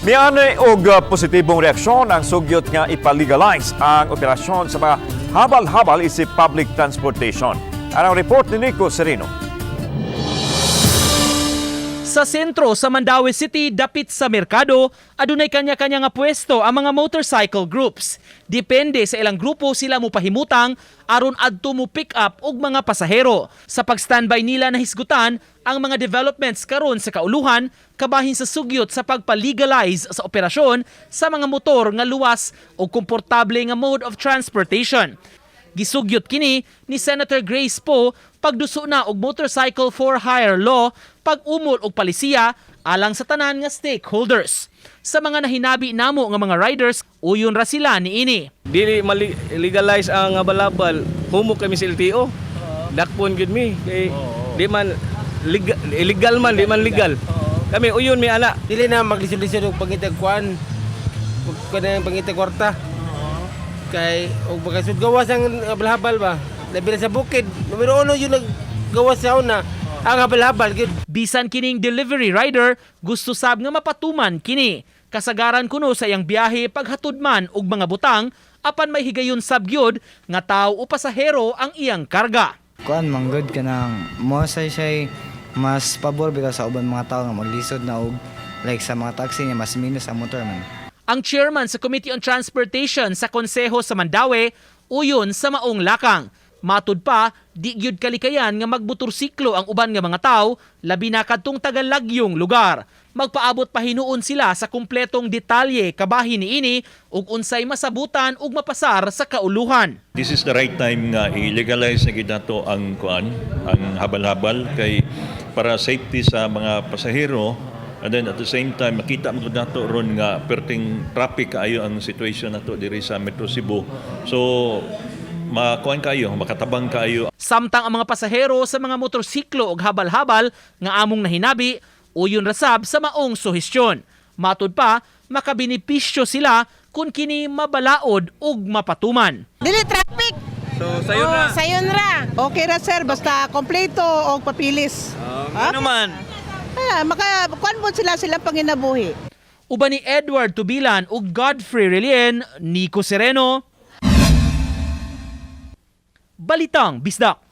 Mianay og positibong reaksyon ang sugyot nga ipalegalize ang operasyon sa mga habal-habal isip public transportation. Ang report ni Nico Sereno. Sa sentro sa Mandaue City, dapit sa merkado, adunay kanya-kanya nga pwesto ang mga motorcycle groups. Depende sa ilang grupo sila mo pahimutang aron adto mo pick up og mga pasahero. Sa pag-standby nila na hisgutan ang mga developments karon sa kauluhan kabahin sa sugyot sa pagpa-legalize sa operasyon sa mga motor nga luwas o komportable nga mode of transportation. Gisugyot kini ni Senator Grace Poe pagduso na og motorcycle for hire law pag-umol og palisiya alang sa tanan nga stakeholders. Sa mga nahinabi namo nga mga riders, uyon ra sila niini. Dili legalize ang habal-habal, humok kami sa LTO. Dakpon gud mi kay di man illegal man, di man legal. Kami uyon mi ana. Dili na maglisod-lisod og pangitag kuan. Kanang pangitag kwarta. Kay og bakasud gawas ang habal-habal ba. Labi na sa bukid. Numero 1 yung naggawas sa una. Ang habal-habal gid. Bisan kining delivery rider, gusto sab nga mapatuman kini. Kasagaran kuno sa iyang biyahe paghatod man og mga butang apan may higayon sab gyud nga tawo o pasahero ang iyang karga. Kuan manggod ka ng mo say mas pabor because sa uban mga tao nga maglisod na og like sa mga taxi niya mas minus ang motor man. Ang chairman sa Committee on Transportation sa Konseho sa Mandaue, uyon sa maong lakang. Matud pa, di gyud kalikayan nga magmotorsiklo ang uban nga mga tao, labi na kadtong tagalagyong lugar. Magpaabot pa hinuon sila sa kumpletong detalye kabahin niini ug unsay masabutan ug mapasar sa kauluhan. This is the right time nga i-legalize na gid nato ang habal-habal kay para safety sa mga pasahero. And then at the same time, makita mo nato ron nga perting traffic kaayo ang situation nato diri sa Metro Cebu. So, makuan kayo, makatabang kayo. Samtang ang mga pasahero sa mga motorsiklo ug habal-habal nga among nahinabi, uyon rasab sa maong suhestyon. Matud pa, makabenepisyo sila kung kini mabalaod ug mapatuman. Dili traffic. So sayon na. Sayon ra. Okay ra sir, basta kompleto o papilis. Ano man? Makakuan mo sila panginabuhi. Uban ni Edward Tubilan ug Godfrey Relien, Nico Sereno. Balitang Bisdak.